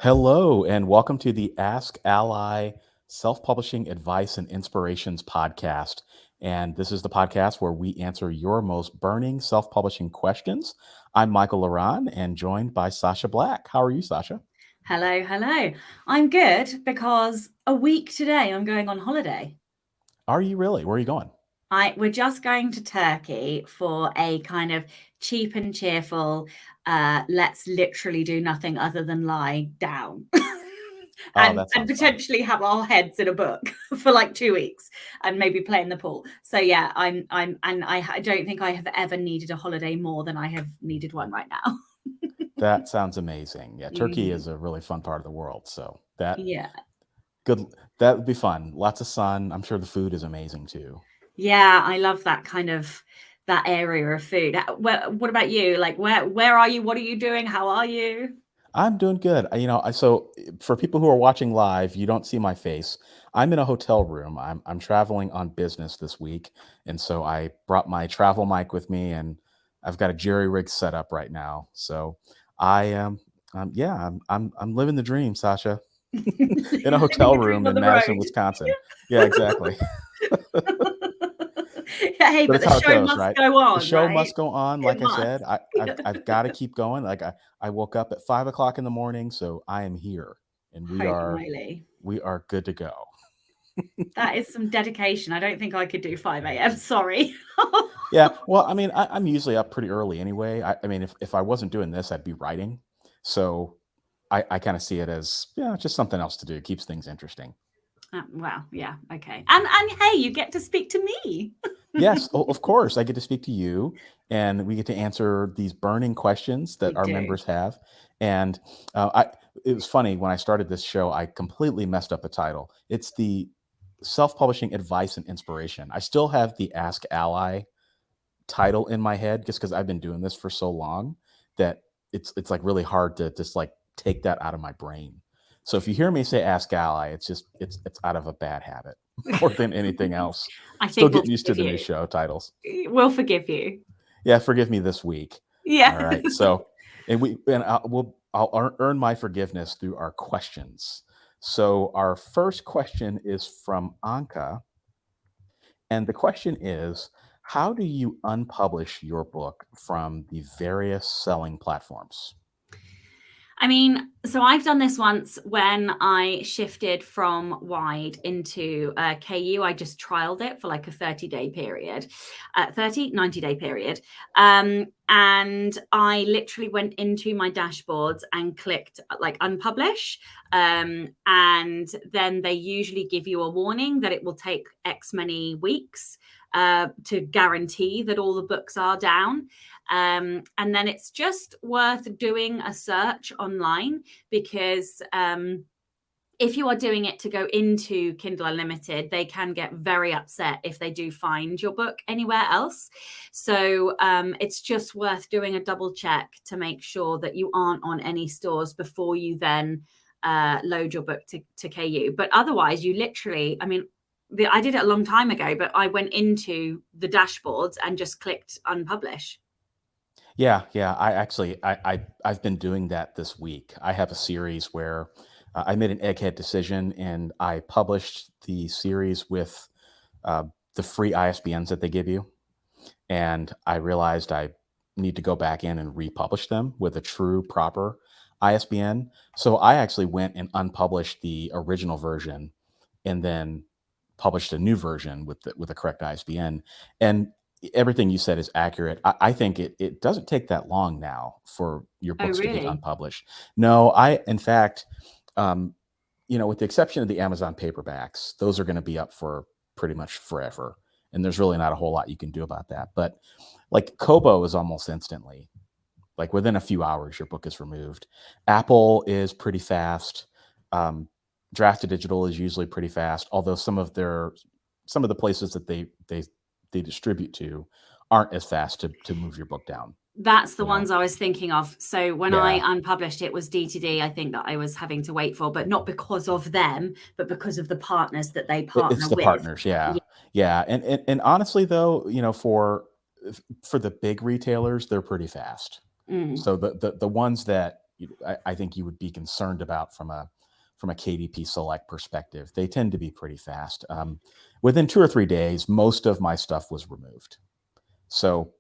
Hello, and welcome to the Ask Ally Self Publishing Advice and Inspirations podcast. And this is the podcast where we answer your most burning self publishing questions. I'm Michael Ronn and joined by Sacha Black. How are you, Sacha? Hello, hello. I'm good because a week today I'm going on holiday. Are you really? Where are you going? We're just going to Turkey for a kind of cheap and cheerful, let's literally do nothing other than lie down. Oh, and that and sounds fun. potentially have our heads in a book for like 2 weeks and maybe play in the pool. So yeah, I don't think I have ever needed a holiday more than I have needed one right now. That sounds amazing. Yeah, Turkey Mhm. is a really fun part of the world. So that Yeah. good that would be fun. Lots of sun. I'm sure the food is amazing too. Yeah, I love that area of food. What about you? Like where are you? What are you doing? How are you? I'm doing good. For people who are watching live, you don't see my face. I'm in a hotel room. I'm traveling on business this week, and so I brought my travel mic with me, and I've got a jerry rig set up right now. So I am, yeah, I'm living the dream, Sasha, in a Living hotel the dream room on in the Madison, road. Wisconsin. Yeah, exactly. Hey, But but it's the how it show goes, must right? go The on, show right? must go on. It Like I must. said, I've got to keep going. I woke up at 5 o'clock in the morning, so I am here, and we Holy are moly. we are good to go. That is some dedication. I don't think I could do 5 a.m. Sorry. Yeah, well, I mean, I'm usually up pretty early anyway. I mean, if I wasn't doing this, I'd be writing. So I kind of see it as, yeah, just something else to do. It keeps things interesting. Well, yeah, okay. And hey, you get to speak to me. Yes, of course, I get to speak to you, and we get to answer these burning questions We that our do. members have. And it was funny when I started this show, I completely messed up the title. It's the self-publishing advice and inspiration. I still have the Ask Ally title in my head just because I've been doing this for so long that it's like really hard to just like take that out of my brain. So if you hear me say Ask Ally, it's out of a bad habit more than anything else. I Still think we'll getting used to forgive the new you. show titles. We'll forgive you. Yeah, forgive me this week. Yeah. All right. So I'll earn my forgiveness through our questions. So our first question is from Anka, and the question is, how do you unpublish your book from the various selling platforms? I mean, so I've done this once when I shifted from wide into KU. I just trialed it for like a 30-day period, 90-day period. And I literally went into my dashboards and clicked like unpublish. And then they usually give you a warning that it will take X many weeks to guarantee that all the books are down. And then it's just worth doing a search online because if you are doing it to go into Kindle Unlimited, they can get very upset if they do find your book anywhere else. So it's just worth doing a double check to make sure that you aren't on any stores before you then load your book to KU. But otherwise, you literally, I mean, I did it a long time ago, but I went into the dashboards and just clicked unpublish. Yeah. I've been doing that this week. I have a series where I made an egghead decision, and I published the series with uh, the free ISBNs that they give you. And I realized I need to go back in and republish them with a true proper ISBN. So I actually went and unpublished the original version and then published a new version with the correct ISBN. And everything you said is accurate. I think it doesn't take that long now for your Oh, books to be really? unpublished. No, in fact, um, with the exception of the Amazon paperbacks, those are going to be up for pretty much forever. And there's really not a whole lot you can do about that. But like Kobo is almost instantly, like within a few hours, your book is removed. Apple is pretty fast. Um, Draft to Digital is usually pretty fast, although some of the places that they distribute to aren't as fast to move your book down. That's the You know, ones I was thinking of. So when I yeah, unpublished, it was D2D, I think, that I was having to wait for, but not because of them, but because of the partners that they it's partner the with. partners. Yeah. Yeah, and honestly though, for the big retailers, they're pretty fast. Mm. So the ones that I think you would be concerned about from a KDP Select perspective. They tend to be pretty fast. Within 2 or 3 days, most of my stuff was removed. So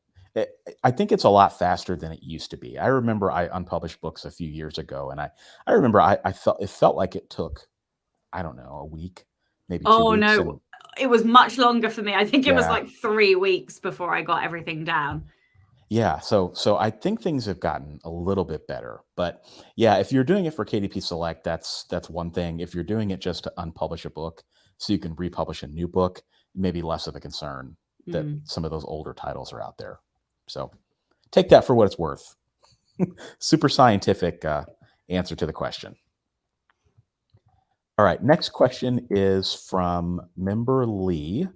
I think it's a lot faster than it used to be. I remember I unpublished books a few years ago, and I remember I felt like it took, I don't know, a week, maybe 2 Oh weeks, no, and it was much longer for me. I think it was yeah, like 3 weeks before I got everything down. yeah. So I think things have gotten a little bit better. But yeah, if you're doing it for KDP Select, that's one thing. If you're doing it just to unpublish a book so you can republish a new book, maybe less of a concern that some of those older titles are out there. So take that for what it's worth. Super scientific answer to the question. All right, next question is from member Lee.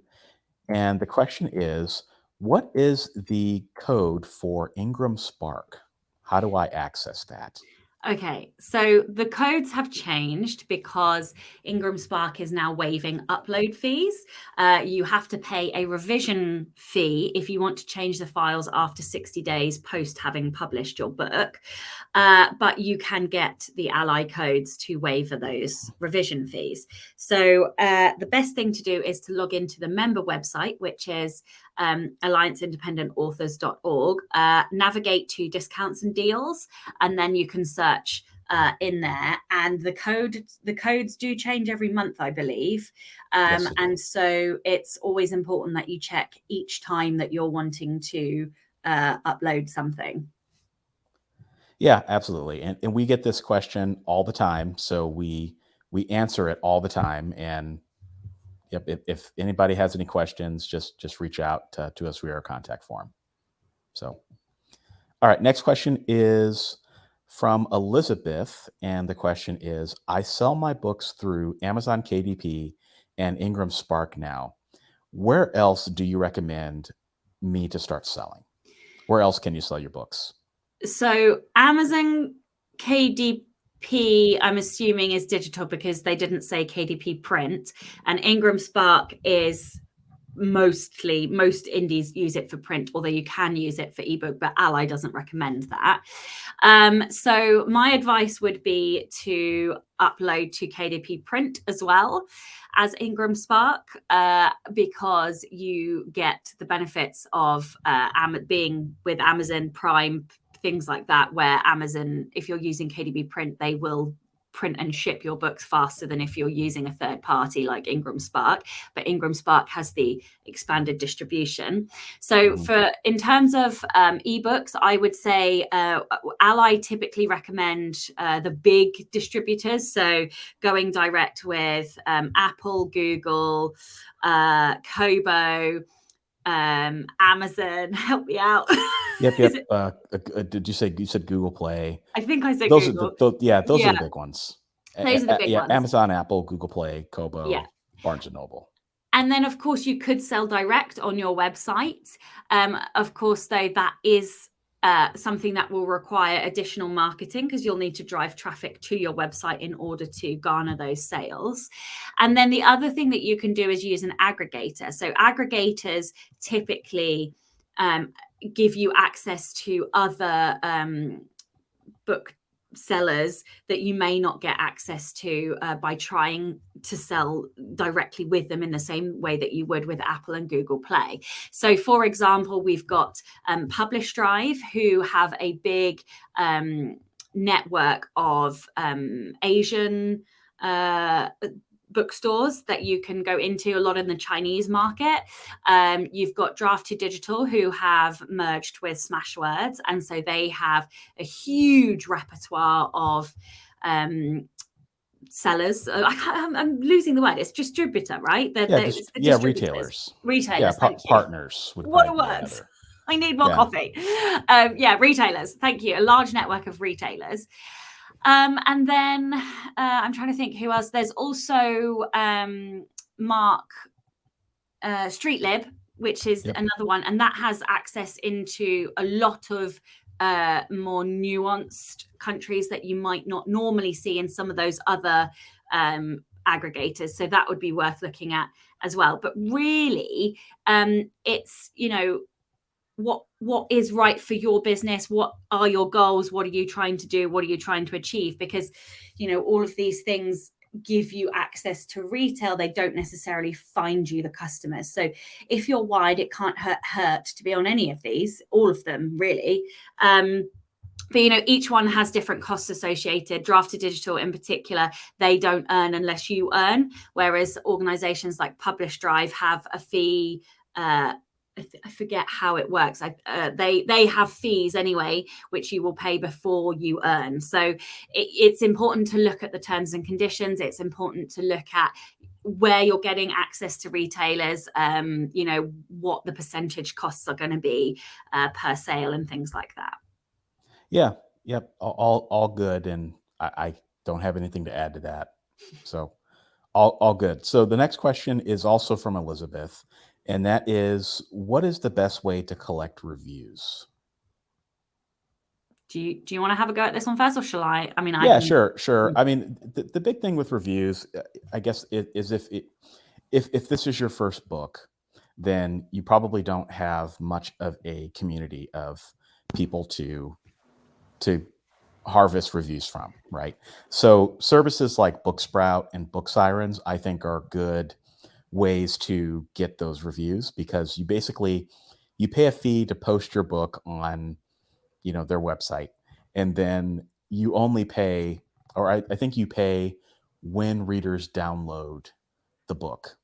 And the question is, what is the code for Ingram Spark? How do I access that? Okay, so the codes have changed because Ingram Spark is now waiving upload fees. You have to pay a revision fee if you want to change the files after 60 days post having published your book. But you can get the ALLi codes to waiver those revision fees. So the best thing to do is to log into the member website, which is allianceindependentauthors.org, navigate to discounts and deals, and then you can search in there. And the codes do change every month, I believe. Yes, and so it's always important that you check each time that you're wanting to upload something. Yeah, absolutely. And we get this question all the time. So we answer it all the time. And yep, if anybody has any questions, just reach out to us via our contact form. So, all right, next question is from Elizabeth. And the question is, I sell my books through Amazon KDP and Ingram Spark now. Where else do you recommend me to start selling? Where else can you sell your books? So Amazon KDP, I'm assuming, is digital because they didn't say KDP print, and Ingram Spark is most indies use it for print, although you can use it for ebook, but ALLi doesn't recommend that. So my advice would be to upload to KDP print as well as Ingram Spark, because you get the benefits of being with Amazon Prime, things like that, where Amazon, if you're using KDP print, they will print and ship your books faster than if you're using a third party like Ingram Spark. But Ingram Spark has the expanded distribution. So in terms of ebooks, I would say ALLi typically recommend the big distributors. So going direct with Apple, Google, Kobo, Amazon. Help me out. Yep. Did you said Google Play? I think I said Those Google. are those are the big ones. Those are the big ones. Amazon, Apple, Google Play, Kobo, Yeah. Barnes and Noble. And then, of course, you could sell direct on your website. Of course, though, that is something that will require additional marketing because you'll need to drive traffic to your website in order to garner those sales. And then the other thing that you can do is use an aggregator. So aggregators typically give you access to other book sellers that you may not get access to by trying to sell directly with them in the same way that you would with Apple and Google Play. So for example, we've got Publish Drive, who have a big network of Asian bookstores that you can go into, a lot in the Chinese market. You've got Draft2Digital, who have merged with Smashwords, and so they have a huge repertoire of sellers. I'm losing the word. It's distributor, right? Retailers. Retailers. Partners. What a word! I need more coffee. Retailers. Thank you. A large network of retailers. And then I'm trying to think who else. There's also Mark Streetlib, which is another one, and that has access into a lot of more nuanced countries that you might not normally see in some of those other aggregators. So that would be worth looking at as well. But really, it's, what is right for your business? What are your goals? What are you trying to do? What are you trying to achieve? Because, all of these things give you access to retail. They don't necessarily find you the customers. So if you're wide, it can't hurt to be on any of these, all of them really. But each one has different costs associated. Draft to Digital in particular, they don't earn unless you earn, whereas organizations like Publish Drive have a fee. I forget how it works. They have fees anyway, which you will pay before you earn. So it's important to look at the terms and conditions. It's important to look at where you're getting access to retailers, what the percentage costs are going to be per sale and things like that. Yeah. Yep. All good. And I don't have anything to add to that. So all good. So the next question is also from Elizabeth, and that is, what is the best way to collect reviews? Do you want to have a go at this one first, or shall I? I mean, Yeah, sure. I mean, the big thing with reviews, I guess, is if this is your first book, then you probably don't have much of a community of people to harvest reviews from, right? So services like Booksprout and Book Sirens, I think, are good ways to get those reviews, because you pay a fee to post your book on their website, and then you only pay, or I think you pay when readers download the book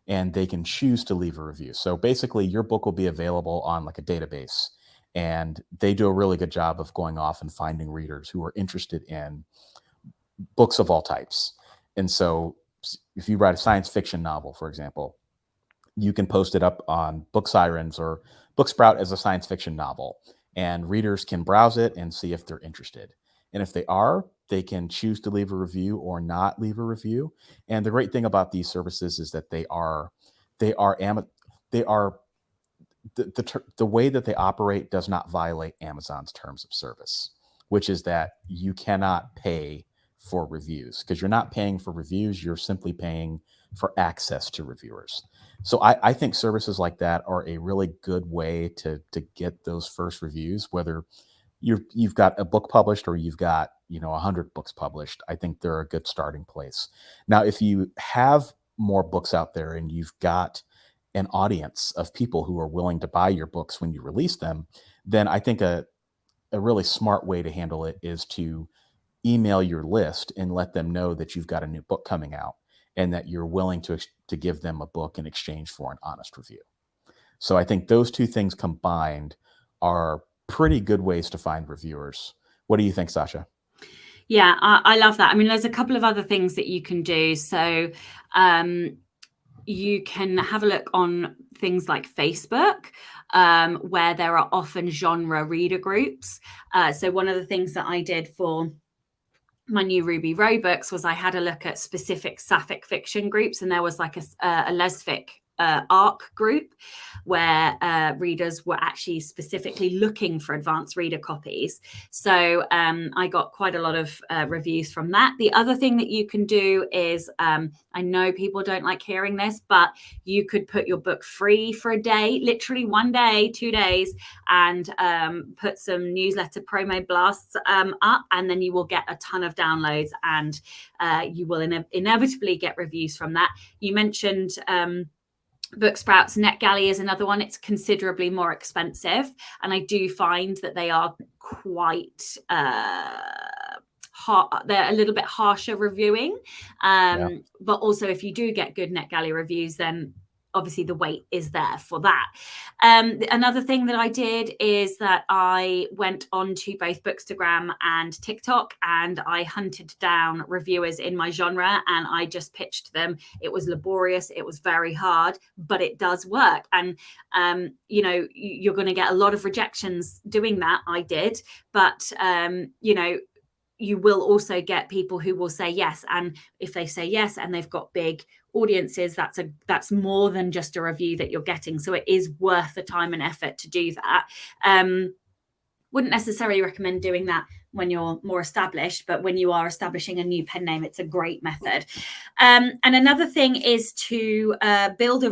and they can choose to leave a review. So basically your book will be available on like a database, and they do a really good job of going off and finding readers who are interested in books of all types. And so if you write a science fiction novel, for example, you can post it up on Book Sirens or Booksprout as a science fiction novel, and readers can browse it and see if they're interested. And if they are, they can choose to leave a review or not leave a review. And the great thing about these services is that the way that they operate does not violate Amazon's terms of service, which is that you cannot pay for reviews, because you're not paying for reviews. You're simply paying for access to reviewers. So I think services like that are a really good way to get those first reviews, whether you've got a book published or you've got 100 books published. I think they're a good starting place. Now, if you have more books out there and you've got an audience of people who are willing to buy your books when you release them, then I think a really smart way to handle it is to email your list and let them know that you've got a new book coming out and that you're willing to give them a book in exchange for an honest review. So I think those two things combined are pretty good ways to find reviewers. What do you think, Sacha? Yeah, I love that. I mean, there's a couple of other things that you can do. So you can have a look on things like Facebook, where there are often genre reader groups. So one of the things that I did for my new Ruby Row books was I had a look at specific sapphic fiction groups, and there was like a lesfic ARC group where readers were actually specifically looking for advanced reader copies. So I got quite a lot of reviews from that. The other thing that you can do is, I know people don't like hearing this, but you could put your book free for a day, literally 1 day, 2 days, and put some newsletter promo blasts up, and then you will get a ton of downloads, and you will inevitably get reviews from that. You mentioned Booksprouts. NetGalley is another one. It's considerably more expensive, and I do find that they are quite they're a little bit harsher reviewing, but also if you do get good NetGalley reviews, then obviously the weight is there for that. Another thing that I did is that I went on to both Bookstagram and TikTok, and I hunted down reviewers in my genre, and I just pitched them. It was laborious. It was very hard, but it does work. And, you're going to get a lot of rejections doing that. I did, but, you will also get people who will say yes. And if they say yes and they've got big audiences, that's more than just a review that you're getting. So it is worth the time and effort to do that. Wouldn't necessarily recommend doing that when you're more established, but when you are establishing a new pen name, it's a great method. And another thing is to build a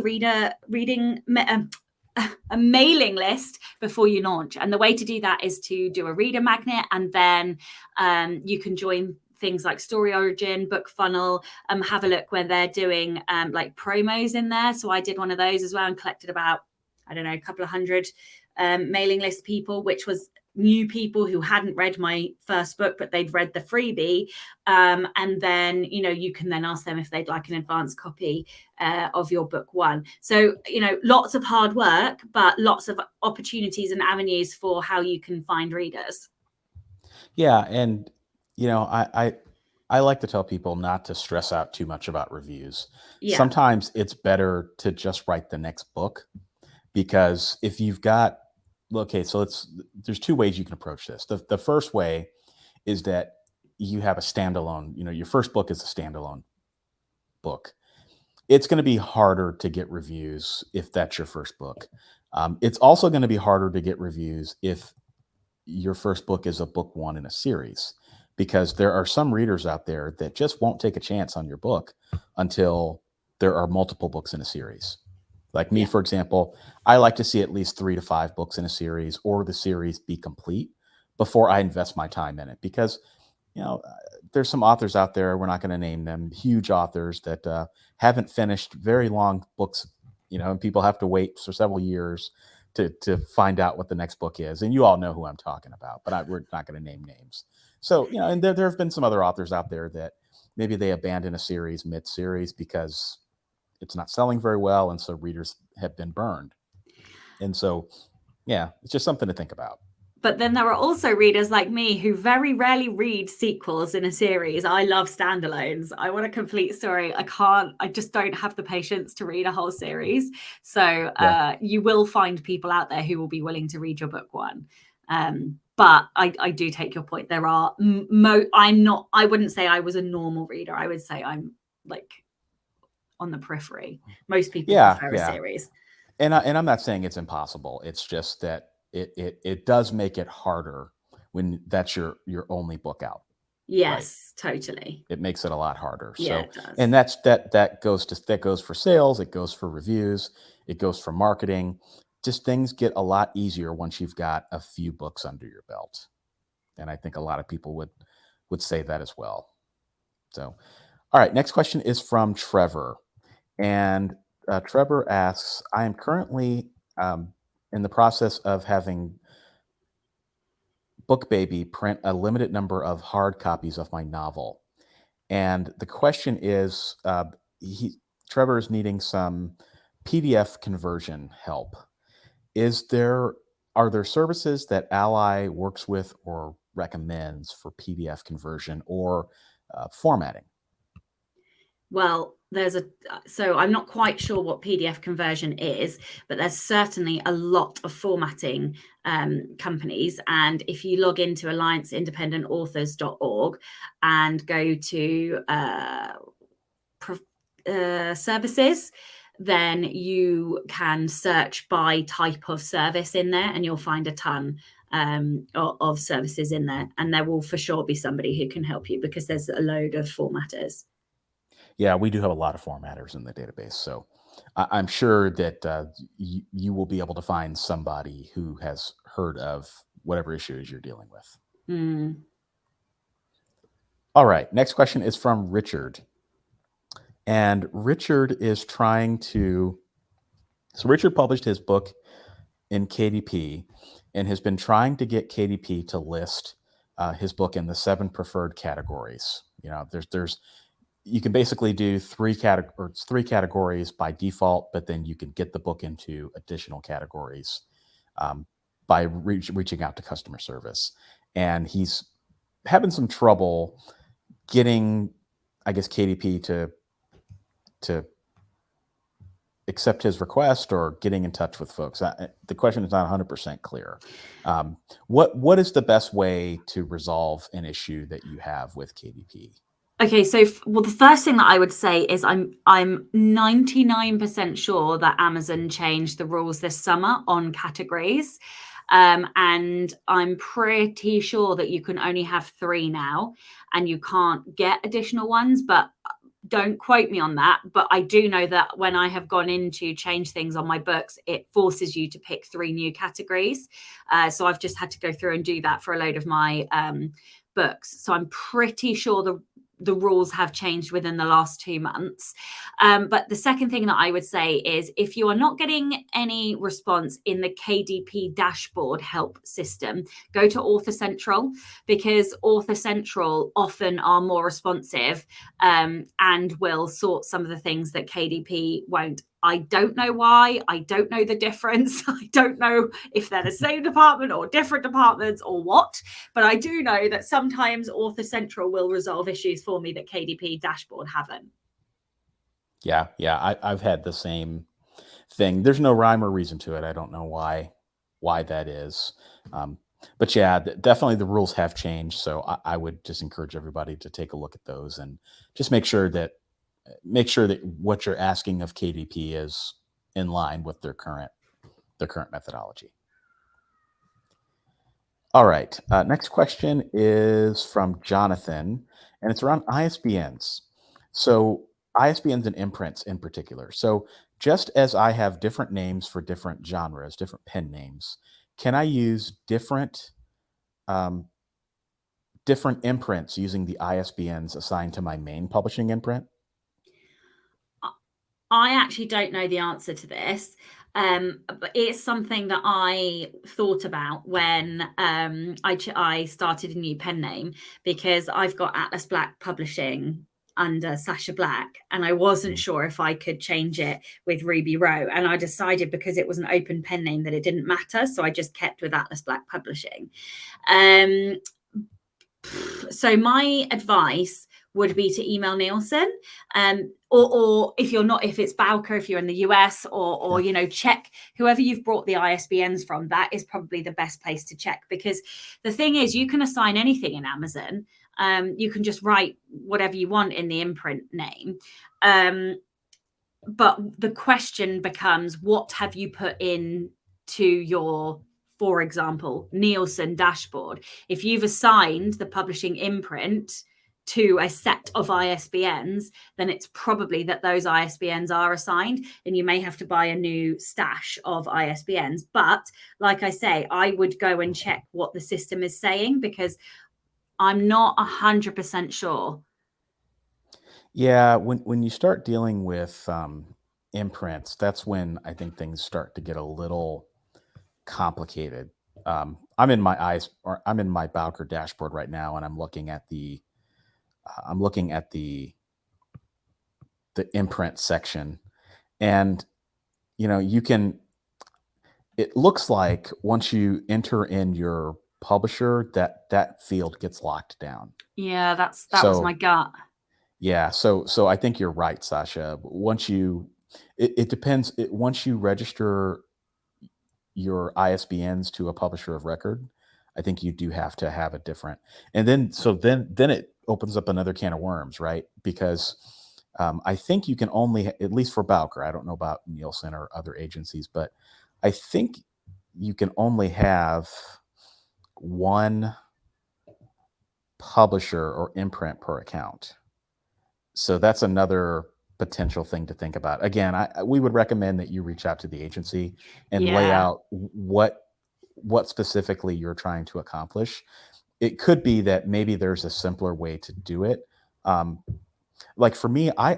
a mailing list before you launch. And the way to do that is to do a reader magnet, and then you can join things like Story Origin, Book Funnel, have a look where they're doing like promos in there. So I did one of those as well and collected about, I don't know, a couple of hundred mailing list people, which was new people who hadn't read my first book, but they'd read the freebie. And then, you can then ask them if they'd like an advanced copy of your book one. So, lots of hard work, but lots of opportunities and avenues for how you can find readers. Yeah, and I like to tell people not to stress out too much about reviews. Yeah. Sometimes it's better to just write the next book, because if you've got, okay, so there's two ways you can approach this. The first way is that you have a standalone, your first book is a standalone book. It's going to be harder to get reviews if that's your first book. It's also going to be harder to get reviews if your first book is a book one in a series, because there are some readers out there that just won't take a chance on your book until there are multiple books in a series. Like me, for example, I like to see at least 3 to 5 books in a series, or the series be complete, before I invest my time in it. Because, there's some authors out there, we're not going to name them, huge authors that haven't finished very long books, and people have to wait for several years to find out what the next book is. And you all know who I'm talking about, but we're not going to name names. So, and there have been some other authors out there that maybe they abandon a series mid-series because it's not selling very well, and so readers have been burned. And so, yeah, it's just something to think about. But then there are also readers like me who very rarely read sequels in a series. I love standalones. I want a complete story. I just don't have the patience to read a whole series. So you will find people out there who will be willing to read your book one. But I do take your point. There are, I wouldn't say I was a normal reader. I would say I'm like on the periphery. Most people prefer a series. And I'm not saying it's impossible. It's just that it does make it harder when that's your only book out. Yes, right? Totally. It makes it a lot harder. Yeah, so, it does. And that goes for sales. It goes for reviews. It goes for marketing. Just things get a lot easier once you've got a few books under your belt. And I think a lot of people would say that as well. So, all right. Next question is from Trevor. And Trevor asks, I am currently in the process of having BookBaby print a limited number of hard copies of my novel. And the question is, Trevor is needing some PDF conversion help. Are there services that AskALLi works with or recommends for PDF conversion or formatting? Well, so I'm not quite sure what PDF conversion is, but there's certainly a lot of formatting companies. And if you log into allianceindependentauthors.org and go to services, then you can search by type of service in there, and you'll find a ton of services in there. And there will for sure be somebody who can help you, because there's a load of formatters. Yeah, we do have a lot of formatters in the database. So I'm sure that you will be able to find somebody who has heard of whatever issues you're dealing with. Mm. All right. Next question is from Richard. And Richard is so Richard published his book in KDP and has been trying to get KDP to list his book in the 7 preferred categories. You can basically do 3 categories by default, but then you can get the book into additional categories by reaching out to customer service. And he's having some trouble getting, I guess, KDP to accept his request or getting in touch with folks. The question is not 100% clear. What is the best way to resolve an issue that you have with KDP? Okay, so the first thing that I would say is I'm 99% sure that Amazon changed the rules this summer on categories. And I'm pretty sure that you can only have 3 now, and you can't get additional ones. But don't quote me on that, but I do know that when I have gone in to change things on my books, it forces you to pick 3 new categories. So I've just had to go through and do that for a load of my books. So I'm pretty sure the rules have changed within the last 2 months. But the second thing that I would say is, if you are not getting any response in the KDP dashboard help system, go to Author Central, because Author Central often are more responsive and will sort some of the things that KDP won't. I don't know why. I don't know the difference. I don't know if they're the same department or different departments or what, but I do know that sometimes Author Central will resolve issues for me that KDP dashboard haven't. Yeah, yeah, I've had the same thing. There's no rhyme or reason to it. I don't know why that is. Um, but yeah, definitely the rules have changed. So I would just encourage everybody to take a look at those and just make sure that what you're asking of KDP is in line with their current methodology. All right. Next question is from Jonathan, and it's around ISBNs. So, ISBNs and imprints in particular. So, just as I have different names for different genres, different pen names, can I use um, different imprints using the ISBNs assigned to my main publishing imprint? I actually don't know the answer to this, but it's something that I thought about when I started a new pen name, because I've got Atlas Black Publishing under Sacha Black, and I wasn't Mm. sure if I could change it with Ruby Row, and I decided, because it was an open pen name, that it didn't matter, so I just kept with Atlas Black Publishing. Um, so my advice would be to email Nielsen, or if you're not, if it's Bowker, if you're in the US, or Yeah. check whoever you've brought the ISBNs from. That is probably the best place to check, because the thing is, you can assign anything in Amazon. You can just write whatever you want in the imprint name. But the question becomes, what have you put in to your, for example, Nielsen dashboard? If you've assigned the publishing imprint to a set of ISBNs, then it's probably that those ISBNs are assigned, and you may have to buy a new stash of ISBNs. But like I say, I would go and check what the system is saying, because I'm not 100% sure. Yeah, when you start dealing with imprints, that's when I think things start to get a little complicated. I'm in my Bowker dashboard right now, and I'm looking at the imprint section, and you can. It looks like once you enter in your publisher, that field gets locked down. Yeah, that was my So gut. yeah, so I think you're right, Sasha. Once you, it depends. Once you register your ISBNs to a publisher of record, I think you do have to have a different. And then it opens up another can of worms, right? Because I think you can only, at least for Bowker, I don't know about Nielsen or other agencies, but I think you can only have one publisher or imprint per account. So that's another potential thing to think about. Again, we would recommend that you reach out to the agency and lay Yeah. out what specifically you're trying to accomplish. It could be that maybe there's a simpler way to do it. Um, like for me, I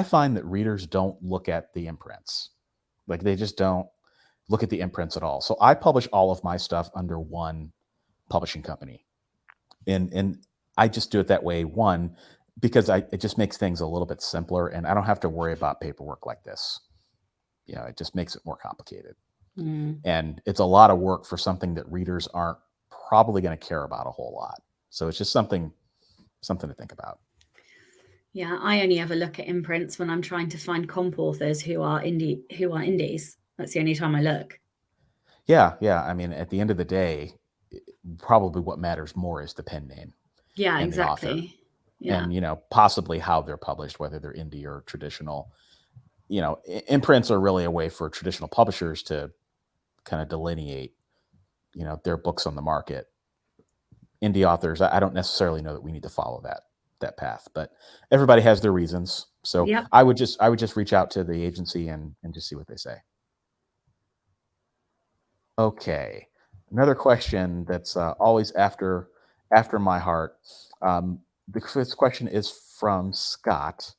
find that readers don't look at the imprints. Like they just don't look at the imprints at all. So I publish all of my stuff under one publishing company, and I just do it that way. One, because it just makes things a little bit simpler, and I don't have to worry about paperwork like this. It just makes it more complicated, Mm. and it's a lot of work for something that readers aren't probably going to care about a whole lot. So it's just something to think about. Yeah, I only ever look at imprints when I'm trying to find comp authors who are indies. That's the only time I look. Yeah, yeah. I mean, at the end of the day, probably what matters more is the pen name Yeah, and the author, exactly. Yeah. and possibly how they're published, whether they're indie or traditional. Imprints are really a way for traditional publishers to kind of delineate, their books on the market. Indie authors, I don't necessarily know that we need to follow that path. But everybody has their reasons. So Yep. I would just reach out to the agency and just see what they say. Okay. Another question that's always after my heart. This question is from Scott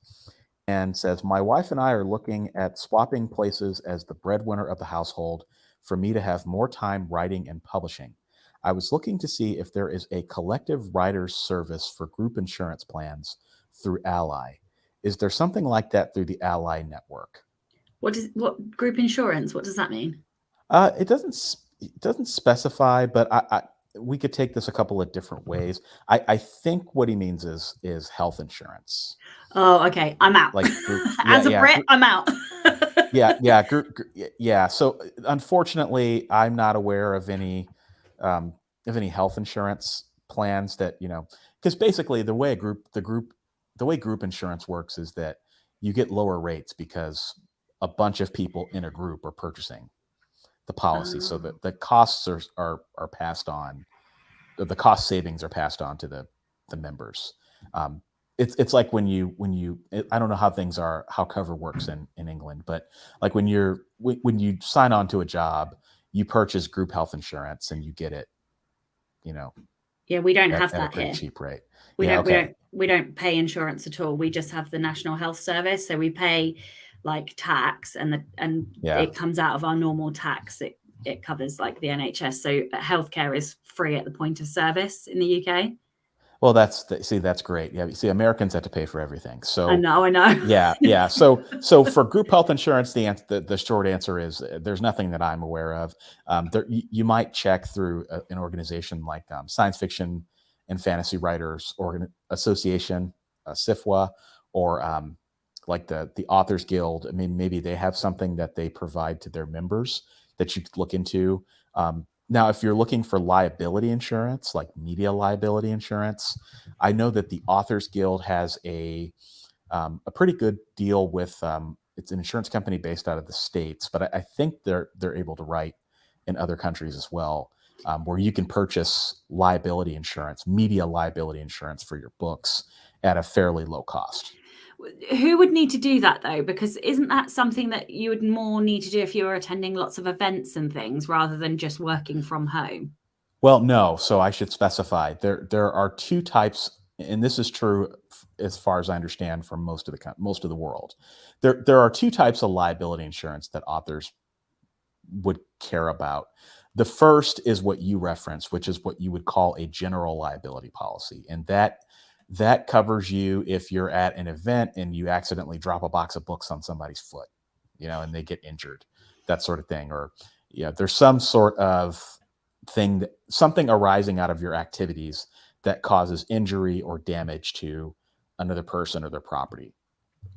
and says, "My wife and I are looking at swapping places as the breadwinner of the household for me to have more time writing and publishing. I was looking to see if there is a collective writers service for group insurance plans through Ally. Is there something like that through the Ally network?" What group insurance? What does that mean? It doesn't specify, but we could take this a couple of different ways. I think what he means is health insurance, Oh, okay. I'm out. like group. Yeah, As a yeah, Brit, I'm out. yeah. So unfortunately, I'm not aware of any health insurance plans that because basically the way group insurance works is that you get lower rates because a bunch of people in a group are purchasing the policy, so that the costs are passed on. The cost savings are passed on to the members. Um, it's like I don't know how cover works in England, but like when you sign on to a job, you purchase group health insurance and you get it, Yeah, we don't have at a that pretty here. cheap rate. We Yeah, don't we okay. don't we don't pay insurance at all. We just have the National Health Service. So we pay like tax and Yeah. it comes out of our normal tax. It covers like the NHS. So healthcare is free at the point of service in the UK. Well, that's great. Yeah, see, Americans have to pay for everything. I So know. yeah. So for group health insurance, the short answer is there's nothing that I'm aware of. You might check through an organization like Science Fiction and Fantasy Writers Association, SIFWA, or like the Authors Guild. I mean, maybe they have something that they provide to their members that you could look into. Now, if you're looking for liability insurance, like media liability insurance, I know that the Authors Guild has a pretty good deal with it's an insurance company based out of the States, but I think they're able to write in other countries as well, where you can purchase liability insurance, media liability insurance for your books at a fairly low cost. Who would need to do that though? Because isn't that something that you would more need to do if you were attending lots of events and things rather than just working from home? Well, no. So I should specify there are two types, and this is true as far as I understand for most of the world. There are two types of liability insurance that authors would care about. The first is what you referenced, which is what you would call a general liability policy, and that covers you if you're at an event and you accidentally drop a box of books on somebody's foot, and they get injured, that sort of thing, or there's some sort of something arising out of your activities that causes injury or damage to another person or their property.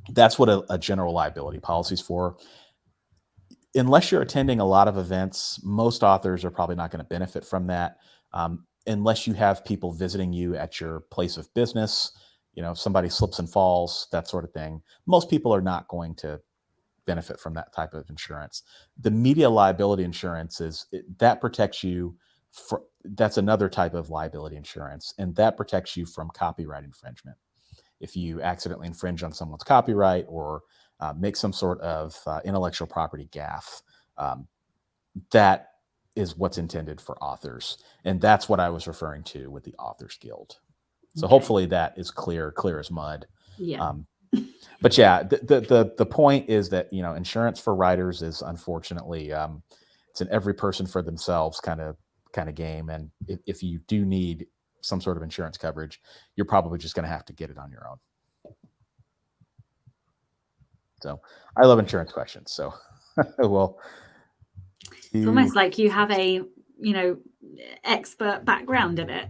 That's what a general liability policy is for. Unless you're attending a lot of events, most authors are probably not going to benefit from that, unless you have people visiting you at your place of business. If somebody slips and falls, that sort of thing. Most people are not going to benefit from that type of insurance. The media liability insurance that protects you. That's another type of liability insurance, and that protects you from copyright infringement. If you accidentally infringe on someone's copyright or make some sort of intellectual property gaffe, that is what's intended for authors, and that's what I was referring to with the Authors Guild. So Okay. hopefully that is clear as mud. Yeah. But yeah, the point is that insurance for writers is unfortunately it's an every person for themselves kind of game, and if you do need some sort of insurance coverage, you're probably just going to have to get it on your own. So I love insurance questions. So well, it's almost like you have a expert background in it.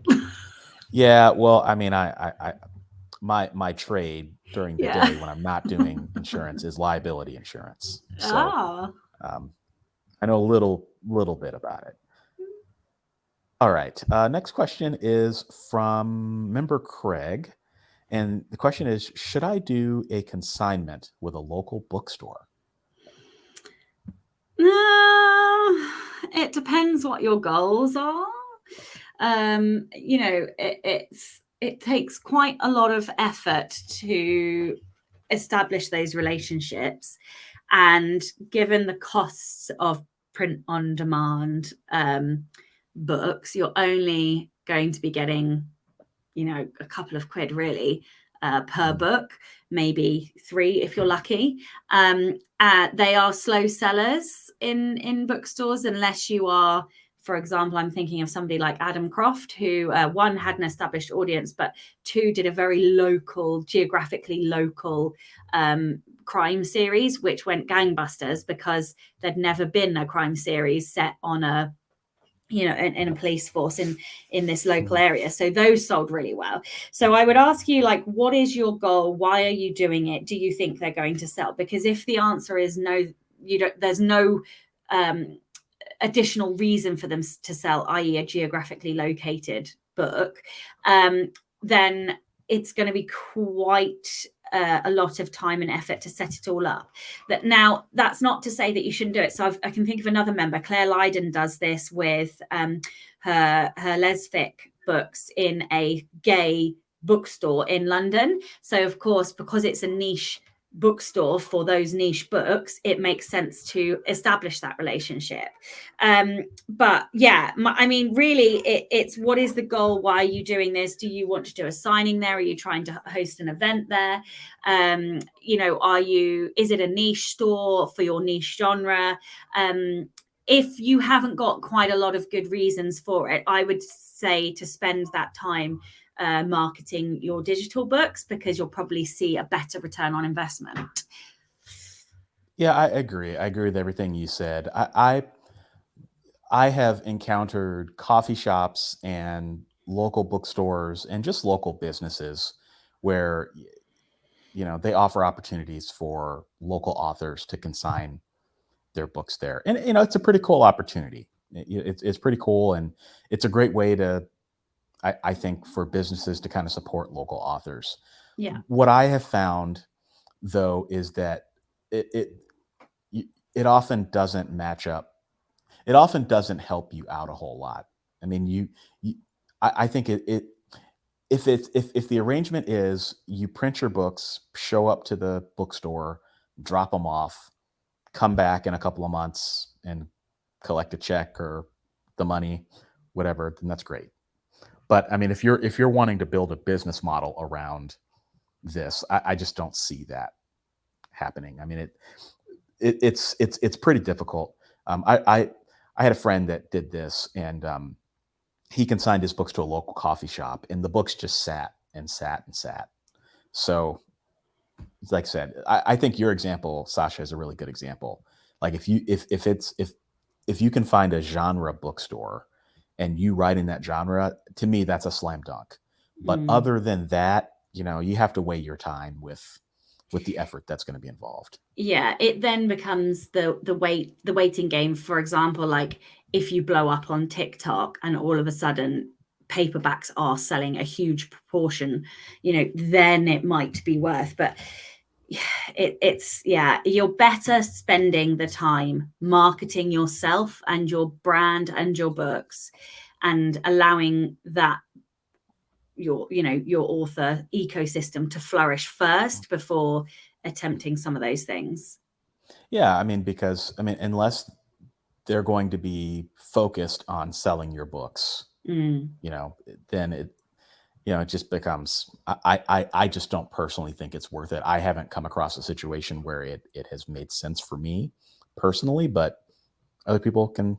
Yeah, well, I mean, my trade during the Yeah. day when I'm not doing insurance is liability insurance. So I know a little bit about it. All right. Next question is from member Craig. And the question is, should I do a consignment with a local bookstore? It depends what your goals are. It's it takes quite a lot of effort to establish those relationships. And given the costs of print on demand books, you're only going to be getting, a couple of quid really per book, maybe 3 if you're lucky. They are slow sellers in bookstores unless you are, for example, I'm thinking of somebody like Adam Croft, who one had an established audience, but two did a very local, geographically local crime series, which went gangbusters because there'd never been a crime series set on a in a police force in this local area. So those sold really well. So I would ask you, like, what is your goal? Why are you doing it? Do you think they're going to sell? Because if the answer is no, there's no additional reason for them to sell, i.e. a geographically located book, then it's going to be quite a lot of time and effort to set it all up. Now, that's not to say that you shouldn't do it. So I can think of another member, Claire Lydon, does this with her lesfic books in a gay bookstore in London. So of course, because it's a niche bookstore for those niche books, it makes sense to establish that relationship. But yeah, really, it's what is the goal? Why are you doing this? Do you want to do a signing there? Are you trying to host an event there? Is it a niche store for your niche genre? If you haven't got quite a lot of good reasons for it, I would say to spend that time marketing your digital books, because you'll probably see a better return on investment. Yeah, I agree. I agree with everything you said. I have encountered coffee shops and local bookstores and just local businesses where they offer opportunities for local authors to consign their books there, and it's a pretty cool opportunity. It's pretty cool, and it's a great way to, I think, for businesses to kind of support local authors. Yeah. What I have found, though, is that it it it often doesn't match up. It often doesn't help you out a whole lot. I mean, you I think if the arrangement is you print your books, show up to the bookstore, drop them off, come back in a couple of months and collect a check or the money, whatever, then that's great. But I mean, if you're wanting to build a business model around this, I just don't see that happening. I mean, it's pretty difficult. I had a friend that did this, and he consigned his books to a local coffee shop, and the books just sat and sat and sat. So, like I said, I think your example, Sacha, is a really good example. Like if you can find a genre bookstore and you write in that genre, to me, that's a slam dunk. But other than that, you have to weigh your time with the effort that's going to be involved. Yeah, it then becomes the waiting game. For example, like if you blow up on TikTok and all of a sudden paperbacks are selling a huge proportion, then it might be worth. But you're better spending the time marketing yourself and your brand and your books, and allowing that your author ecosystem to flourish first before attempting some of those things. Yeah, I mean, because unless they're going to be focused on selling your books, then it just becomes. I just don't personally think it's worth it. I haven't come across a situation where it has made sense for me personally, but other people can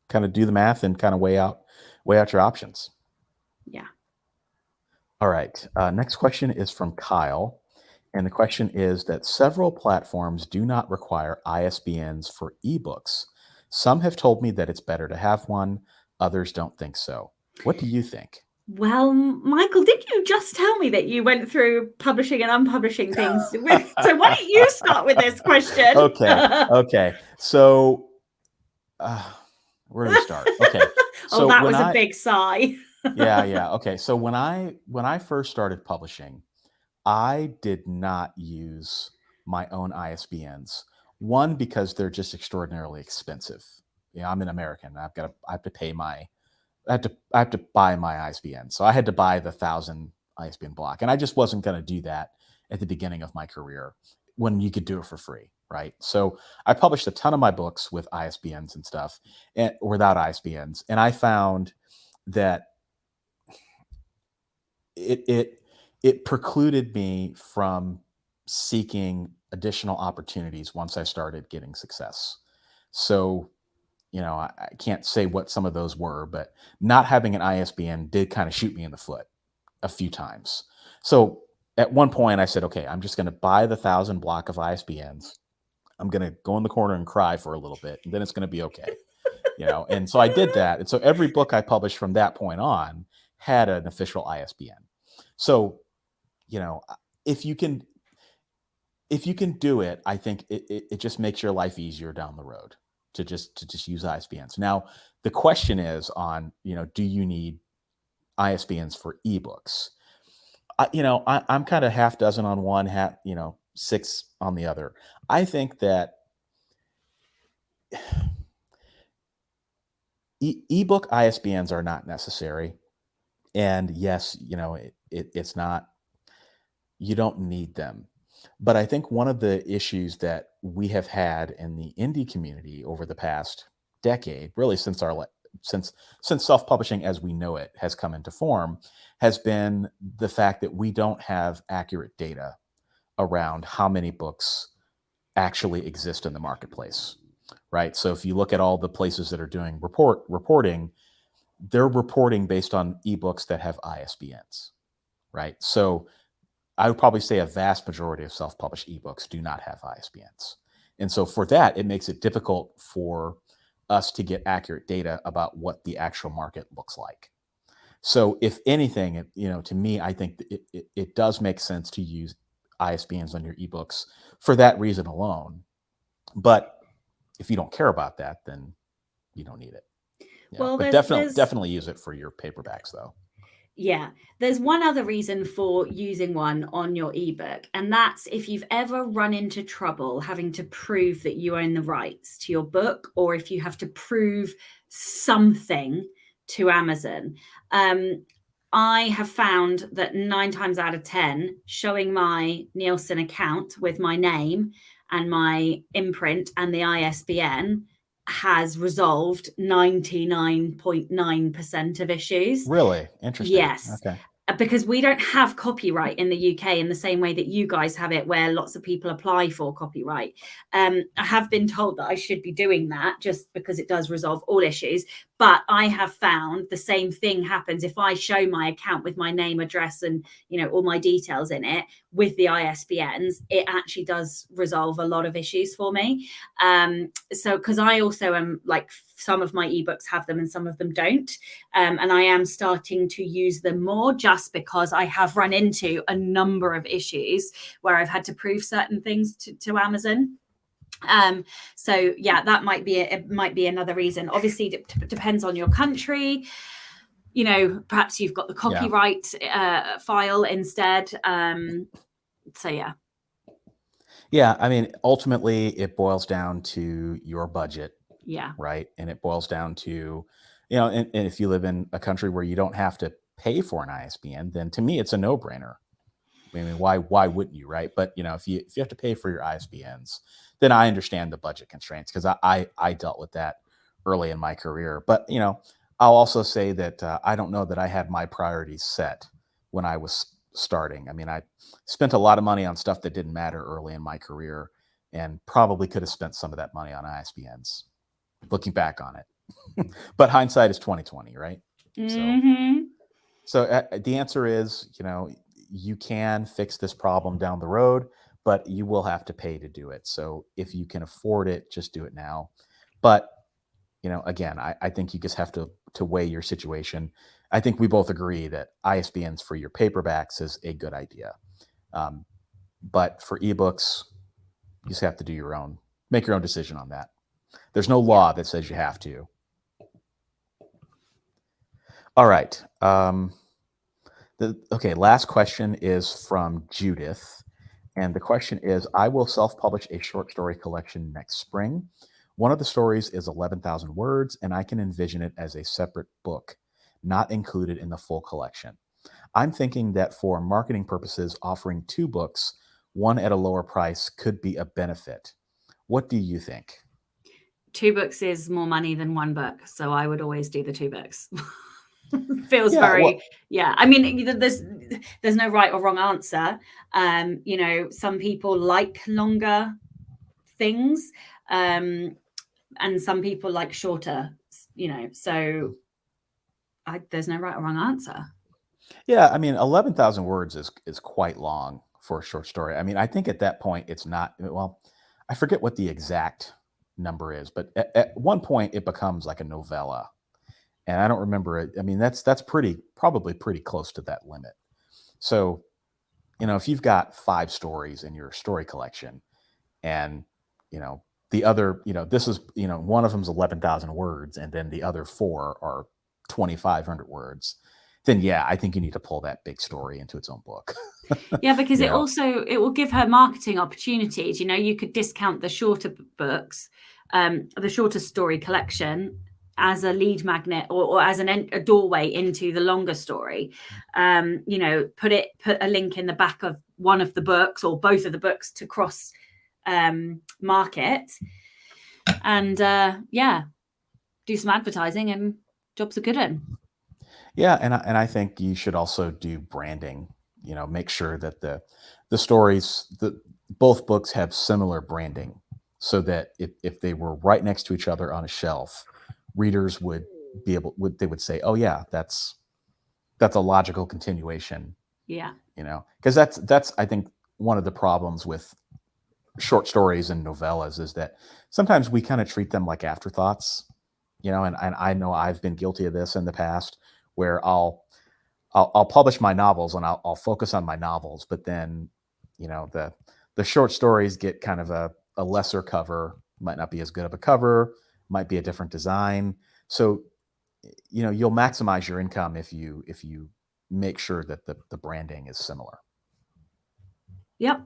kind of do the math and kind of weigh out your options. Yeah. All right. Next question is from Kyle. And the question is that several platforms do not require ISBNs for ebooks. Some have told me that it's better to have one, others don't think so. What do you think? Well, Michael, did you just tell me that you went through publishing and unpublishing things? So why don't you start with this question? Okay. So, where do we start? Okay. So that was a big sigh. Yeah. Okay. So when I first started publishing, I did not use my own ISBNs. One, because they're just extraordinarily expensive. I'm an American. I have to pay my I have to buy my ISBN. So I had to buy the 1,000 ISBN block, and I just wasn't going to do that at the beginning of my career when you could do it for free, right? So I published a ton of my books with ISBNs and stuff, and without ISBNs, and I found that it precluded me from seeking additional opportunities once I started getting success. So, I can't say what some of those were, but not having an ISBN did kind of shoot me in the foot a few times. So at one point I said, okay, I'm just going to buy the 1,000 block of ISBNs. I'm going to go in the corner and cry for a little bit, and then it's going to be okay. And so I did that. And so every book I published from that point on had an official ISBN. So, if you can do it, I think it just makes your life easier down the road to just use ISBNs. Now, the question is on, do you need ISBNs for ebooks? I'm kind of half dozen on one, half, six on the other. I think that ebook ISBNs are not necessary. And yes, it's not, you don't need them. But I think one of the issues that we have had in the indie community over the past decade, really since since self-publishing as we know it has come into form, has been the fact that we don't have accurate data around how many books actually exist in the marketplace, right? So if you look at all the places that are doing reporting, they're reporting based on ebooks that have ISBNs, right? So I would probably say a vast majority of self-published ebooks do not have ISBNs. And so for that, it makes it difficult for us to get accurate data about what the actual market looks like. So if anything, to me, I think it does make sense to use ISBNs on your ebooks for that reason alone. But if you don't care about that, then you don't need it. Yeah. Well, But definitely use it for your paperbacks, though. Yeah, there's one other reason for using one on your ebook, and that's if you've ever run into trouble having to prove that you own the rights to your book, or if you have to prove something to Amazon. I have found that 9 times out of 10, showing my Nielsen account with my name and my imprint and the ISBN has resolved 99.9% of issues. Really? Interesting. Yes. Okay. Because we don't have copyright in the UK in the same way that you guys have it, where lots of people apply for copyright. I have been told that I should be doing that just because it does resolve all issues. But I have found the same thing happens if I show my account with my name, address, and all my details in it with the ISBNs. It actually does resolve a lot of issues for me. So because I also am like, some of my ebooks have them and some of them don't, and I am starting to use them more just because I have run into a number of issues where I've had to prove certain things to Amazon. So yeah, that might be another reason. Obviously, it depends on your country. Perhaps you've got the copyright file instead. So yeah. Yeah, I mean, ultimately, it boils down to your budget. Yeah. Right. And it boils down to, and if you live in a country where you don't have to pay for an ISBN, then to me, it's a no-brainer. I mean, why wouldn't you, right? But if you have to pay for your ISBNs, then I understand the budget constraints, because I dealt with that early in my career. But I'll also say that I don't know that I had my priorities set when I was starting. I mean, I spent a lot of money on stuff that didn't matter early in my career, and probably could have spent some of that money on ISBNs, looking back on it. But hindsight is 2020, right? Mm-hmm. So the answer is, you can fix this problem down the road, but you will have to pay to do it. So if you can afford it, just do it now. But again, I think you just have to weigh your situation. I think we both agree that ISBNs for your paperbacks is a good idea. But for ebooks, you just have to make your own decision on that. There's no law that says you have to. All right. Last question is from Judith. And the question is, I will self-publish a short story collection next spring. One of the stories is 11,000 words, and I can envision it as a separate book. not included in the full collection. I'm thinking that for marketing purposes, offering 2 books, one at a lower price, could be a benefit. What do you think? 2 books is more money than 1 book, so I would always do the 2 books. Feels Yeah, very, well, yeah. I mean, there's no right or wrong answer. Some people like longer things, and some people like shorter. So there's no right or wrong answer. yeah, I mean, 11,000 words is quite long for a short story. I mean, I think at that point it's not, well, I forget what the exact number is, but at one point it becomes like a novella. And I don't remember it. I mean, that's probably pretty close to that limit. So, if you've got 5 stories in your story collection, and you know the other, this is, one of them's 11,000 words, and then the other 4 are 2,500 words, then yeah, I think you need to pull that big story into its own book. Yeah, because you it know will give her marketing opportunities. You could discount the shorter books, the shorter story collection as a lead magnet, or as a doorway into the longer story. Put a link in the back of one of the books or both of the books to cross market, and do some advertising, and job's a good one. Yeah, and I think you should also do branding. Make sure that the stories, the both books have similar branding, so that if they were right next to each other on a shelf, readers they would say, "Oh yeah, that's a logical continuation." Yeah. Because that's I think one of the problems with short stories and novellas is that sometimes we kind of treat them like afterthoughts. And I know I've been guilty of this in the past, where I'll publish my novels, and I'll focus on my novels, but then the short stories get kind of a lesser cover, might not be as good of a cover, might be a different design. So you'll maximize your income if you make sure that the branding is similar. Yep.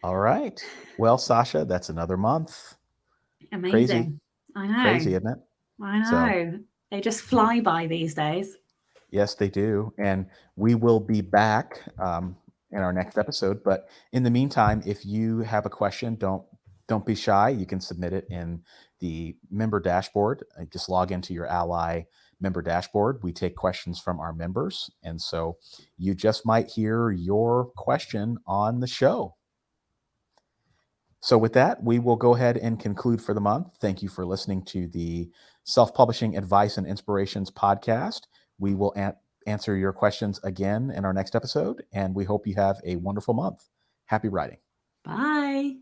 All right. Well, Sasha, that's another month. Crazy, Amazing. I crazy, know. isn't it? I So know. They just fly by these days. yes, they do. And we will be back in our next episode. But in the meantime, if you have a question, don't be shy. You can submit it in the member dashboard. Just log into your AskALLi member dashboard. We take questions from our members. And so you just might hear your question on the show. So with that, we will go ahead and conclude for the month. Thank you for listening to the Self-Publishing Advice and Inspirations podcast. We will answer your questions again in our next episode, and we hope you have a wonderful month. Happy writing. Bye.